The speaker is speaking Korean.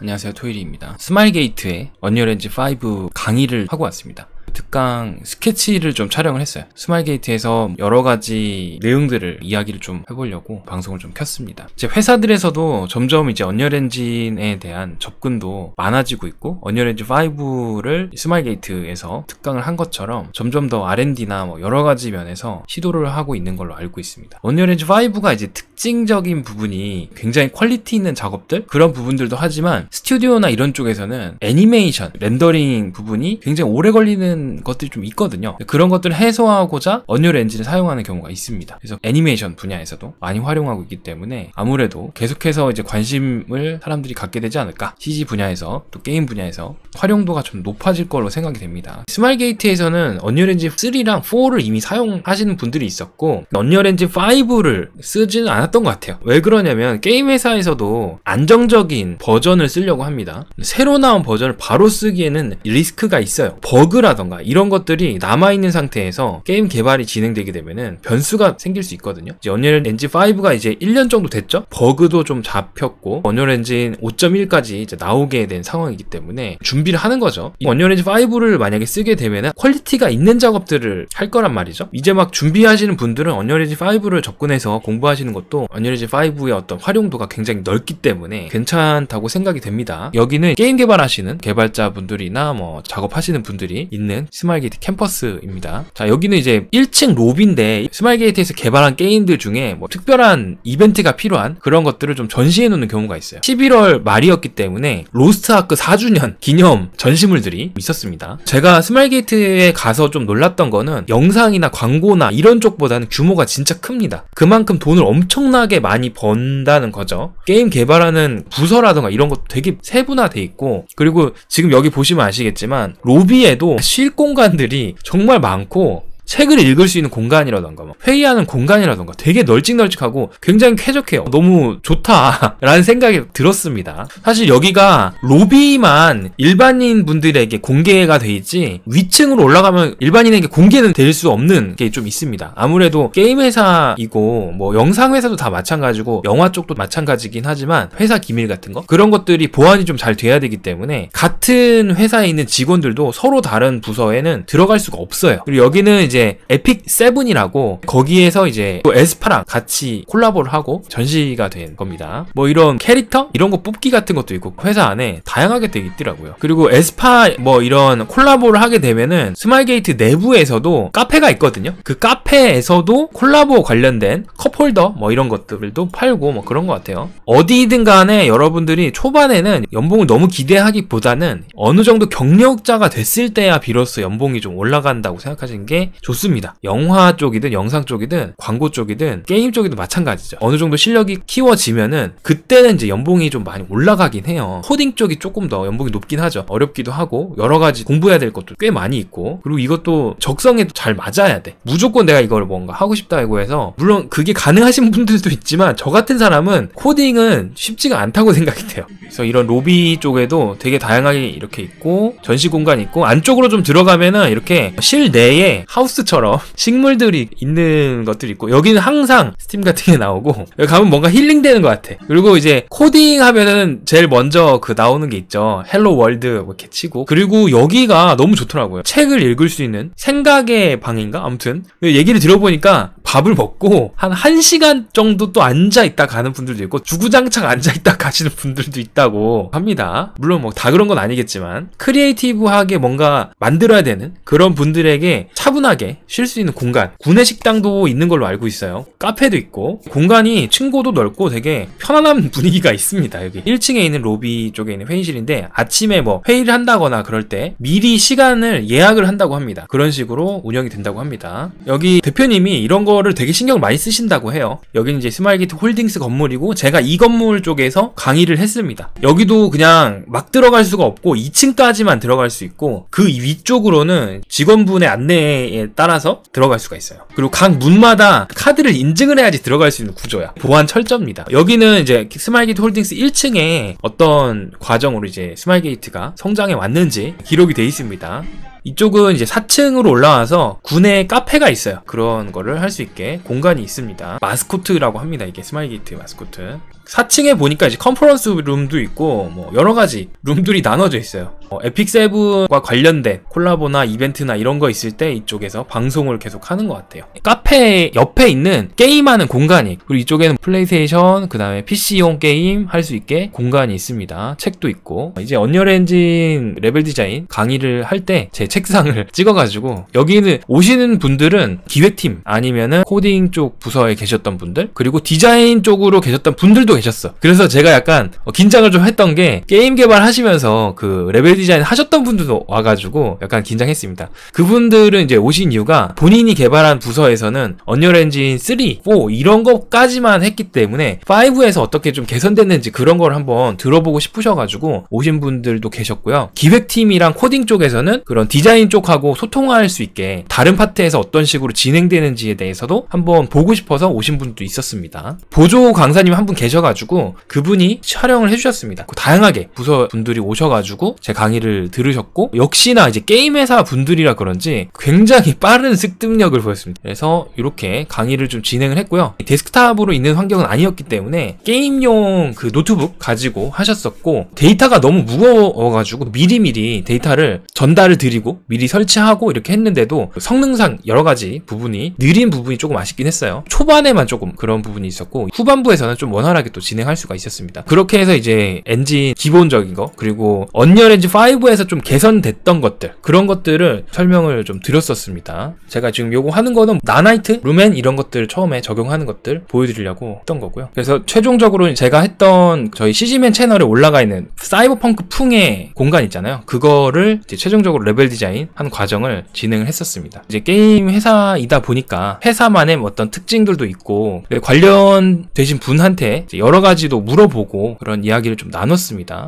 안녕하세요, 토일이입니다. 스마일게이트의 언리얼 엔진 5 강의를 하고 왔습니다. 특강 스케치를 좀 촬영을 했어요. 스마일게이트에서 여러가지 내용들을 이야기를 좀 해보려고 방송을 좀 켰습니다. 이제 회사들에서도 점점 이제 언리얼 엔진에 대한 접근도 많아지고 있고, 언리얼 엔진 5를 스마일게이트에서 특강을 한 것처럼 점점 더 R&D나 뭐 여러가지 면에서 시도를 하고 있는 걸로 알고 있습니다. 언리얼 엔진 5가 이제 특징적인 부분이 굉장히 퀄리티 있는 작업들, 그런 부분들도 하지만 스튜디오나 이런 쪽에서는 애니메이션, 렌더링 부분이 굉장히 오래 걸리는 것들이 좀 있거든요. 그런 것들을 해소하고자 언리얼 엔진을 사용하는 경우가 있습니다. 그래서 애니메이션 분야에서도 많이 활용하고 있기 때문에 아무래도 계속해서 이제 관심을 사람들이 갖게 되지 않을까. CG 분야에서 또 게임 분야에서 활용도가 좀 높아질 걸로 생각이 됩니다. 스마일게이트에서는 언리얼 엔진 3랑 4를 이미 사용하시는 분들이 있었고, 언리얼 엔진 5를 쓰지는 않았던 것 같아요. 왜 그러냐면 게임 회사에서도 안정적인 버전을 쓰려고 합니다. 새로 나온 버전을 바로 쓰기에는 리스크가 있어요. 버그라던가 이런 것들이 남아있는 상태에서 게임 개발이 진행되게 되면은 변수가 생길 수 있거든요. 이제 언리얼 엔진 5가 이제 1년 정도 됐죠? 버그도 좀 잡혔고, 언리얼 엔진 5.1까지 이제 나오게 된 상황이기 때문에 준비를 하는 거죠. 이 언리얼 엔진 5를 만약에 쓰게 되면은 퀄리티가 있는 작업들을 할 거란 말이죠. 이제 막 준비하시는 분들은 언리얼 엔진 5를 접근해서 공부하시는 것도 언리얼 엔진 5의 어떤 활용도가 굉장히 넓기 때문에 괜찮다고 생각이 됩니다. 여기는 게임 개발하시는 개발자분들이나 뭐 작업하시는 분들이 있는 스마일게이트 캠퍼스입니다. 자, 여기는 이제 1층 로비인데 스마일게이트에서 개발한 게임들 중에 뭐 특별한 이벤트가 필요한 그런 것들을 좀 전시해 놓는 경우가 있어요. 11월 말이었기 때문에 로스트 아크 4주년 기념 전시물들이 있었습니다. 제가 스마일게이트에 가서 좀 놀랐던 거는 영상이나 광고나 이런 쪽보다는 규모가 진짜 큽니다. 그만큼 돈을 엄청나게 많이 번다는 거죠. 게임 개발하는 부서라던가 이런 것도 되게 세분화돼 있고, 그리고 지금 여기 보시면 아시겠지만 로비에도 쉴 공간들이 정말 많고, 책을 읽을 수 있는 공간이라던가 회의하는 공간이라던가 되게 널찍널찍하고 굉장히 쾌적해요. 너무 좋다라는 생각이 들었습니다. 사실 여기가 로비만 일반인 분들에게 공개가 돼 있지 위층으로 올라가면 일반인에게 공개는 될 수 없는 게 좀 있습니다. 아무래도 게임 회사이고 뭐 영상 회사도 다 마찬가지고 영화 쪽도 마찬가지긴 하지만 회사 기밀 같은 거 그런 것들이 보안이 좀 잘 돼야 되기 때문에 같은 회사에 있는 직원들도 서로 다른 부서에는 들어갈 수가 없어요. 그리고 여기는 이제 에픽 7이라고 거기에서 이제 또 에스파랑 같이 콜라보를 하고 전시가 된 겁니다. 뭐 이런 캐릭터? 이런 거 뽑기 같은 것도 있고 회사 안에 다양하게 되어 있더라고요. 그리고 에스파 뭐 이런 콜라보를 하게 되면은 스마일게이트 내부에서도 카페가 있거든요. 그 카페에서도 콜라보 관련된 컵홀더 뭐 이런 것들도 팔고 뭐 그런 것 같아요. 어디든 간에 여러분들이 초반에는 연봉을 너무 기대하기보다는 어느 정도 경력자가 됐을 때야 비로소 연봉이 좀 올라간다고 생각하시는 게 좋습니다. 영화 쪽이든 영상 쪽이든 광고 쪽이든 게임 쪽이든 마찬가지죠. 어느 정도 실력이 키워지면은 그때는 이제 연봉이 좀 많이 올라가긴 해요. 코딩 쪽이 조금 더 연봉이 높긴 하죠. 어렵기도 하고 여러 가지 공부해야 될 것도 꽤 많이 있고, 그리고 이것도 적성에도 잘 맞아야 돼. 무조건 내가 이걸 뭔가 하고 싶다고 해서, 물론 그게 가능하신 분들도 있지만 저 같은 사람은 코딩은 쉽지가 않다고 생각이 돼요. 그래서 이런 로비 쪽에도 되게 다양하게 이렇게 있고, 전시 공간이 있고, 안쪽으로 좀 들어가면은 이렇게 실내에 하우스처럼 식물들이 있는 것들이 있고, 여기는 항상 스팀 같은 게 나오고, 여기 가면 뭔가 힐링되는 것 같아. 그리고 이제 코딩 하면은 제일 먼저 그 나오는 게 있죠. 헬로 월드 뭐 이렇게 치고. 그리고 여기가 너무 좋더라고요. 책을 읽을 수 있는 생각의 방인가? 아무튼 얘기를 들어보니까 밥을 먹고 한 1시간 정도 또 앉아있다 가는 분들도 있고, 주구장창 앉아있다 가시는 분들도 있다고 합니다. 물론 뭐 다 그런 건 아니겠지만 크리에이티브하게 뭔가 만들어야 되는 그런 분들에게 차분하게 쉴 수 있는 공간, 구내식당도 있는 걸로 알고 있어요. 카페도 있고, 공간이 층고도 넓고 되게 편안한 분위기가 있습니다. 여기 1층에 있는 로비 쪽에 있는 회의실인데, 아침에 뭐 회의를 한다거나 그럴 때 미리 시간을 예약을 한다고 합니다. 그런 식으로 운영이 된다고 합니다. 여기 대표님이 이런 거를 되게 신경을 많이 쓰신다고 해요. 여기는 이제 스마일게이트 홀딩스 건물이고, 제가 이 건물 쪽에서 강의를 했습니다. 여기도 그냥 막 들어갈 수가 없고 2층까지만 들어갈 수 있고, 그 위쪽으로는 직원분의 안내에 따라서 들어갈 수가 있어요. 그리고 각 문마다 카드를 인증을 해야지 들어갈 수 있는 구조야. 보안 철저입니다. 여기는 이제 스마일게이트 홀딩스 1층에 어떤 과정으로 이제 스마일게이트가 성장해 왔는지 기록이 돼 있습니다. 이쪽은 이제 4층으로 올라와서 구내 카페가 있어요. 그런 거를 할 수 있게 공간이 있습니다. 마스코트라고 합니다. 이게 스마일게이트 마스코트. 4층에 보니까 이제 컨퍼런스 룸도 있고 뭐 여러 가지 룸들이 나눠져 있어요. 에픽 세븐과 관련된 콜라보나 이벤트나 이런 거 있을 때 이쪽에서 방송을 계속 하는 것 같아요. 카페 옆에 있는 게임하는 공간이, 그리고 이쪽에는 플레이스테이션, 그 다음에 PC용 게임 할 수 있게 공간이 있습니다. 책도 있고. 이제 언리얼 엔진 레벨 디자인 강의를 할 때 제 책상을 찍어가지고, 여기는 오시는 분들은 기획팀 아니면은 코딩 쪽 부서에 계셨던 분들, 그리고 디자인 쪽으로 계셨던 분들도 계셨어. 그래서 제가 약간 긴장을 좀 했던 게, 게임 개발 하시면서 그 레벨 디자인 하셨던 분들도 와가지고 약간 긴장했습니다. 그분들은 이제 오신 이유가 본인이 개발한 부서에서는 언리얼 엔진 3, 4 이런 것까지만 했기 때문에 5에서 어떻게 좀 개선됐는지 그런 걸 한번 들어보고 싶으셔가지고 오신 분들도 계셨고요. 기획팀이랑 코딩 쪽에서는 그런 디자인 쪽하고 소통할 수 있게 다른 파트에서 어떤 식으로 진행되는지에 대해서도 한번 보고 싶어서 오신 분도 있었습니다. 보조 강사님 한 분 계셔가지고 그분이 촬영을 해주셨습니다. 다양하게 부서 분들이 오셔가지고 제 강의를 들으셨고, 역시나 이제 게임 회사 분들이라 그런지 굉장히 빠른 습득력을 보였습니다. 그래서 이렇게 강의를 좀 진행을 했고요. 데스크탑으로 있는 환경은 아니었기 때문에 게임용 그 노트북 가지고 하셨었고, 데이터가 너무 무거워가지고 미리미리 데이터를 전달을 드리고 미리 설치하고 이렇게 했는데도 성능상 여러 가지 부분이 느린 부분이 조금 아쉽긴 했어요. 초반에만 조금 그런 부분이 있었고, 후반부에서는 좀 원활하게 또 진행할 수가 있었습니다. 그렇게 해서 이제 엔진 기본적인 거, 그리고 언리얼 엔진 5에서 좀 개선됐던 것들, 그런 것들을 설명을 좀 드렸었습니다. 제가 지금 요거 하는 거는 나나이트, 루멘 이런 것들 처음에 적용하는 것들 보여드리려고 했던 거고요. 그래서 최종적으로 제가 했던 저희 CG맨 채널에 올라가 있는 사이버펑크 풍의 공간 있잖아요. 그거를 이제 최종적으로 레벨 디자인 한 과정을 진행을 했었습니다. 이제 게임 회사이다 보니까 회사만의 어떤 특징들도 있고 관련되신 분한테 여러 가지도 물어보고 그런 이야기를 좀 나눴습니다.